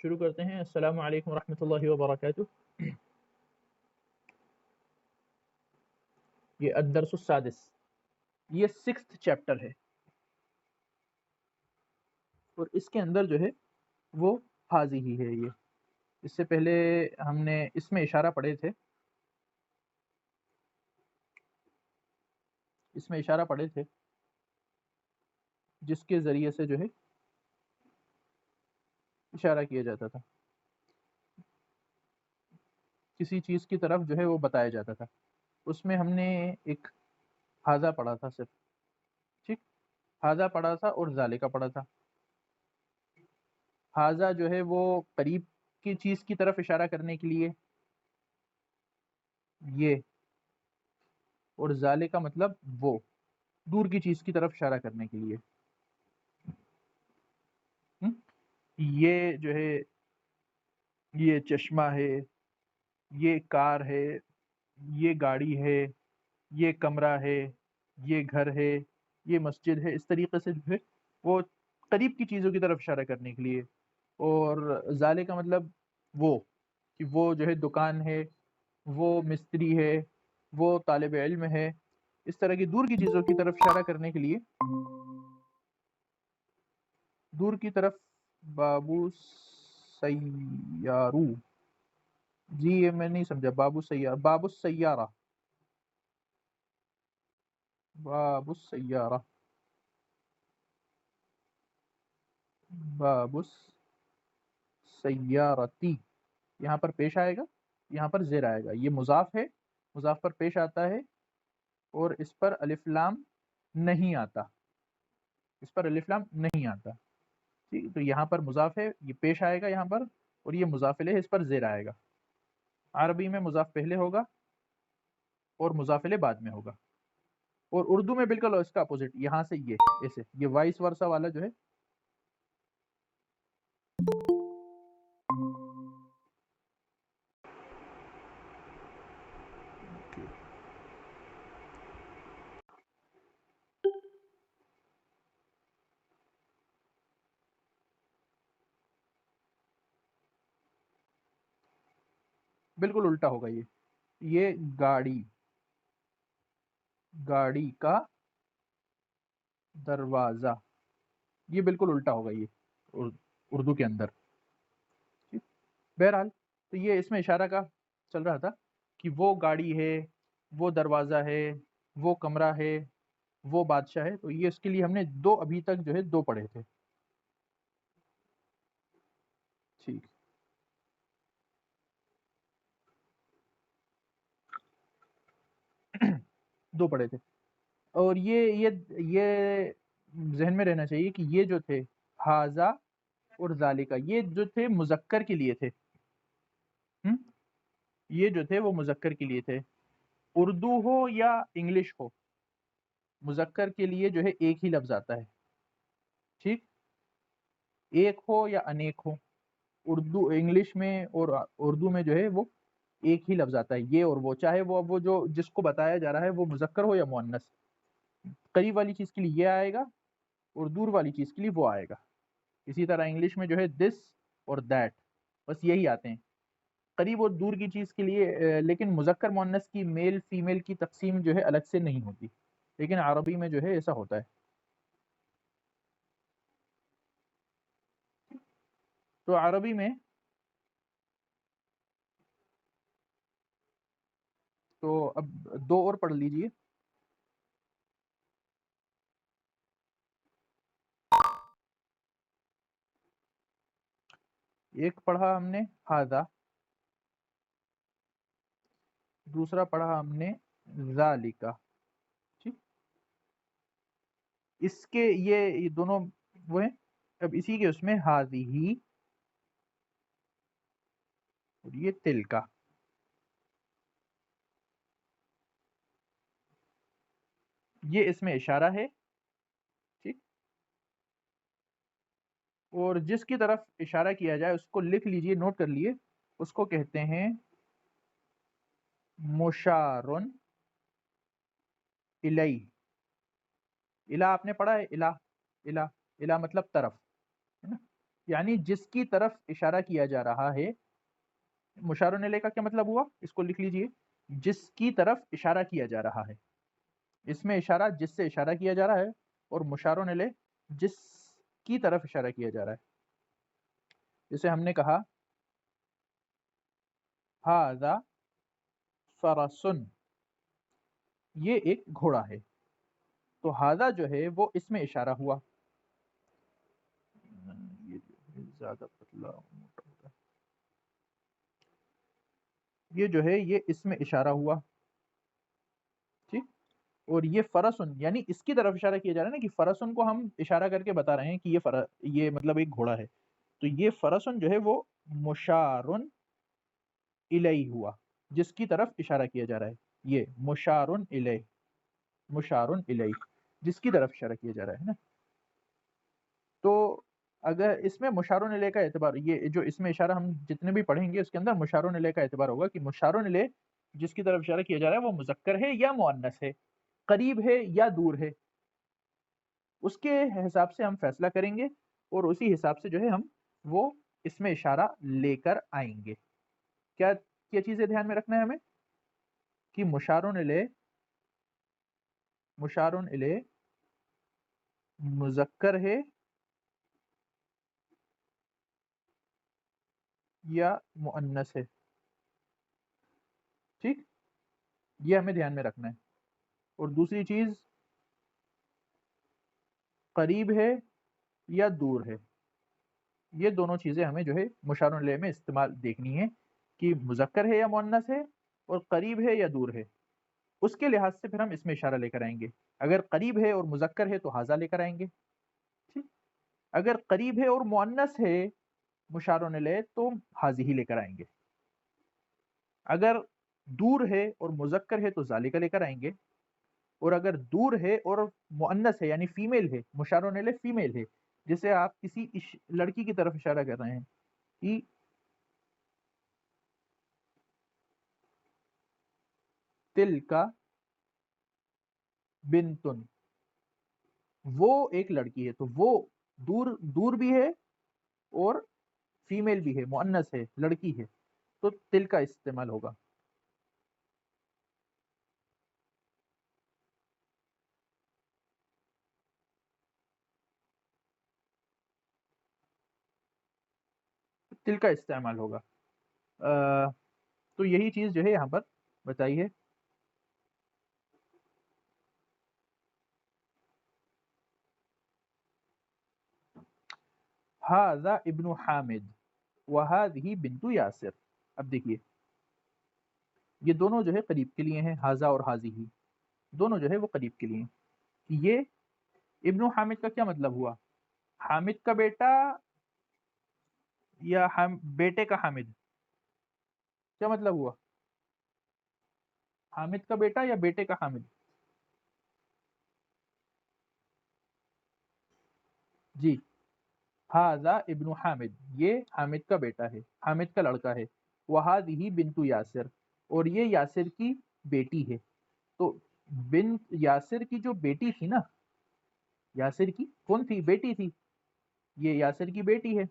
شروع کرتے ہیں۔ السلام علیکم ورحمۃ اللہ وبرکاتہ۔ یہ الدرس السادس، یہ 6th چیپٹر ہے، اور اس کے اندر جو ہے وہ حاضی ہی ہے۔ یہ اس سے پہلے ہم نے اس میں اشارہ پڑھے تھے، جس کے ذریعے سے جو ہے اشارہ کیا جاتا تھا، کسی چیز کی طرف جو ہے وہ بتایا جاتا تھا۔ اس میں ہم نے ایک حاضہ پڑھا تھا، صرف ٹھیک حاضہ پڑھا تھا اور ذالکہ پڑھا تھا۔ حاضہ جو ہے وہ قریب کی چیز کی طرف اشارہ کرنے کے لیے یہ، اور ذالکہ مطلب وہ دور کی چیز کی طرف اشارہ کرنے کے لیے۔ یہ جو ہے یہ چشمہ ہے، یہ کار ہے، یہ گاڑی ہے، یہ کمرہ ہے، یہ گھر ہے، یہ مسجد ہے۔ اس طریقے سے جو ہے وہ قریب کی چیزوں کی طرف اشارہ کرنے کے لیے۔ اور ذالک کا مطلب وہ، کہ وہ جو ہے دکان ہے، وہ مستری ہے، وہ طالب علم ہے، اس طرح کی دور کی چیزوں کی طرف اشارہ کرنے کے لیے دور کی طرف بابو سیارو، جی یہ میں نہیں سمجھا، بابو السیارہ، باب السیارہ، باب السیارہ، باب السیارتی، یہاں پر پیش آئے گا، یہاں پر زیر آئے گا۔ یہ مضاف ہے، مضاف پر پیش آتا ہے، اور اس پر الف لام نہیں آتا، اس پر الف لام نہیں آتا۔ ٹھیک، تو یہاں پر مضاف ہے، یہ پیش آئے گا یہاں پر، اور یہ مضاف الیہ ہے، اس پر زیر آئے گا۔ عربی میں مضاف پہلے ہوگا اور مضاف الیہ بعد میں ہوگا، اور اردو میں بالکل اس کا اپوزٹ، یہاں سے یہ ایسے، یہ وائس ورثہ والا جو ہے بالکل الٹا ہوگا۔ یہ گاڑی، گاڑی کا دروازہ، یہ بالکل الٹا ہوگا یہ اردو کے اندر۔ بہرحال تو یہ اس میں اشارہ کا چل رہا تھا کہ وہ گاڑی ہے، وہ دروازہ ہے، وہ کمرہ ہے، وہ بادشاہ ہے۔ تو یہ اس کے لیے ہم نے دو، ابھی تک جو ہے دو پڑھے تھے، ٹھیک، دو پڑھے تھے۔ اور یہ ذہن میں رہنا چاہیے کہ یہ جو تھے حاضہ اور ذالکہ، یہ جو تھے مذکر کے لیے تھے، یہ جو تھے وہ مذکر کے لیے تھے، اردو ہو یا انگلش ہو، مذکر کے لیے جو ہے ایک ہی لفظ آتا ہے، ٹھیک، ایک ہو یا انیک ہو، اردو انگلش میں اور اردو میں جو ہے وہ ایک ہی لفظ آتا ہے، یہ اور وہ، چاہے وہ جو جس کو بتایا جا رہا ہے وہ مذکر ہو یا مؤنث، قریب والی چیز کے لیے یہ آئے گا اور دور والی چیز کے لیے وہ آئے گا۔ اسی طرح انگلش میں جو ہے دس اور دیٹ، بس یہی آتے ہیں قریب اور دور کی چیز کے لیے، لیکن مذکر مؤنث کی میل فیمیل کی تقسیم جو ہے الگ سے نہیں ہوتی، لیکن عربی میں جو ہے ایسا ہوتا ہے۔ تو عربی میں تو اب دو اور پڑھ لیجئے۔ ایک پڑھا ہم نے ہاذا، دوسرا پڑھا ہم نے ذالکا، ٹھیک، اس کے یہ دونوں وہ ہیں۔ اب اسی کے اس میں ہاذیہی اور یہ تلکا، یہ اس میں اشارہ ہے، ٹھیک، اور جس کی طرف اشارہ کیا جائے اس کو لکھ لیجئے، نوٹ کر لیے، اس کو کہتے ہیں مشارن الی۔ الا آپ نے پڑھا ہے، الا، الا، الا مطلب طرف، ہے نا؟ یعنی جس کی طرف اشارہ کیا جا رہا ہے. مشار الیہ کا کیا مطلب ہوا؟ اس کو لکھ لیجئے، جس کی طرف اشارہ کیا جا رہا ہے. اس میں اشارہ جس سے اشارہ کیا جا رہا ہے، اور مشار الیہ جس کی طرف اشارہ کیا جا رہا ہے. جسے ہم نے کہا ھذا فرس، یہ ایک گھوڑا ہے. تو ھذا جو ہے وہ اس میں اشارہ ہوا. یہ زیادہ پتلا موٹا ہوتا ہے. یہ جو ہے یہ اس میں اشارہ ہوا. ٹھیک. اور یہ فرسن یعنی اس کی طرف اشارہ کیا جا رہا ہے نا، کہ فرسن کو ہم اشارہ کر کے بتا رہے ہیں کہ یہ مطلب ایک گھوڑا ہے. تو یہ فرسن جو ہے وہ مشارن الیہ ہوا، جس کی طرف اشارہ کیا جا رہا ہے. یہ مشارن الیہ، مشارن الیہ جس کی طرف اشارہ کیا جا رہا ہے نا. تو اگر اس میں مشارن الیہ کا اعتبار، یہ جو اس میں اشارہ ہم جتنے بھی پڑھیں گے اس کے اندر مشارن الیہ کا اعتبار ہوگا کہ مشارن الیہ جس کی طرف اشارہ کیا جا رہا ہے وہ مذکر ہے یا مؤنث ہے، قریب ہے یا دور ہے. اس کے حساب سے ہم فیصلہ کریں گے، اور اسی حساب سے جو ہے ہم وہ اس میں اشارہ لے کر آئیں گے. کیا کیا چیزیں دھیان میں رکھنا ہے ہمیں؟ کہ مشارن الیہ مذکر ہے یا مؤنث ہے. ٹھیک، یہ ہمیں دھیان میں رکھنا ہے. اور دوسری چیز قریب ہے یا دور ہے. یہ دونوں چیزیں ہمیں جو ہے مشار الیہ میں استعمال دیکھنی ہے کہ مذکر ہے یا مؤنث ہے، اور قریب ہے یا دور ہے. اس کے لحاظ سے پھر ہم اس میں اشارہ لے کر آئیں گے. اگر قریب ہے اور مذکر ہے تو ھذا لے کر آئیں گے. ٹھیک. اگر قریب ہے اور مؤنث ہے مشار الیہ تو ھذہ لے کر آئیں گے. اگر دور ہے اور مذکر ہے تو ذالک لے کر آئیں گے. اور اگر دور ہے اور مؤنث ہے یعنی فیمیل ہے، مشار الیہ فیمیل ہے، جسے آپ کسی لڑکی کی طرف اشارہ کر رہے ہیں کہ تلکا بنتن، وہ ایک لڑکی ہے، تو وہ دور بھی ہے اور فیمیل بھی ہے، مؤنث ہے، لڑکی ہے، تو تل کا استعمال ہوگا. تل کا استعمال ہوگا. تو یہی چیز جو ہے یہاں پر بتائی ہے. ھذا ابن حامد وھذہ بنت یاسر. اب دیکھیے یہ دونوں جو ہے قریب کے لیے ہیں، ھذا اور ھذہ دونوں جو ہے وہ قریب کے لیے ہیں. یہ ابن حامد کا کیا مطلب ہوا؟ حامد کا بیٹا یا بیٹے کا حامد؟ کیا مطلب ہوا؟ حامد کا بیٹا یا بیٹے کا حامد؟ جی، ھذا ابن حامد، یہ حامد کا بیٹا ہے، حامد کا لڑکا ہے. وھذہ بنت یاسر، اور یہ یاسر کی بیٹی ہے. تو بنت یاسر کی جو بیٹی تھی نا، یاسر کی کون تھی؟ بیٹی تھی. یہ یاسر کی بیٹی ہے.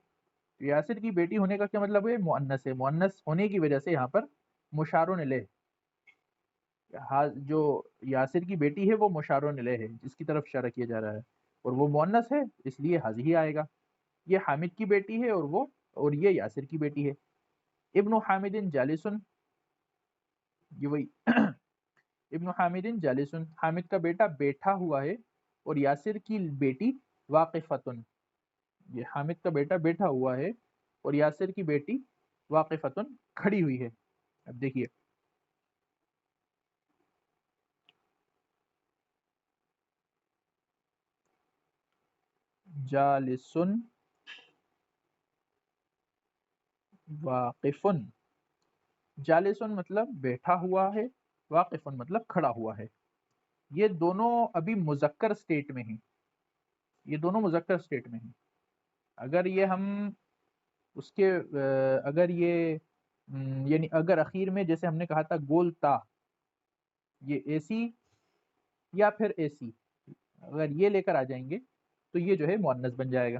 یاسر کی بیٹی ہونے کا کیا مطلب ہے؟ مؤنث ہے. مؤنث ہونے کی وجہ سے یہاں پر مشار الیہ، جو یاسر کی بیٹی ہے وہ مشار الیہ ہے، جس کی طرف اشارہ کیا جا رہا ہے، اور وہ مؤنث ہے اس لیے ھذہ آئے گا. یہ حامد کی بیٹی ہے اور یہ یاسر کی بیٹی ہے. ابن حامد جالسن، یہ وہی ابن حامد جالسن، حامد کا بیٹا بیٹھا ہوا ہے، اور یاسر کی بیٹی واقفتن، یہ حامد کا بیٹا بیٹھا ہوا ہے اور یاسر کی بیٹی واقفتن کھڑی ہوئی ہے. اب دیکھیے جالسن واقفن، جالسن مطلب بیٹھا ہوا ہے، واقفن مطلب کھڑا ہوا ہے. یہ دونوں ابھی مذکر سٹیٹ میں ہیں، یہ دونوں مذکر سٹیٹ میں ہیں. اگر یہ ہم اس کے اگر یہ یعنی اگر اخیر میں جیسے ہم نے کہا تھا گول تا، یہ اے سی یا پھر اے سی، اگر یہ لے کر آ جائیں گے تو یہ جو ہے مؤنث بن جائے گا.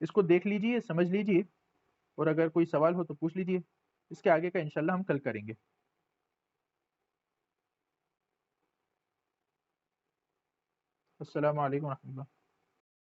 اس کو دیکھ لیجئے، سمجھ لیجئے، اور اگر کوئی سوال ہو تو پوچھ لیجئے، اس کے آگے کا انشاءاللہ ہم کل کریں گے۔ السلام علیکم و رحمۃ اللہ۔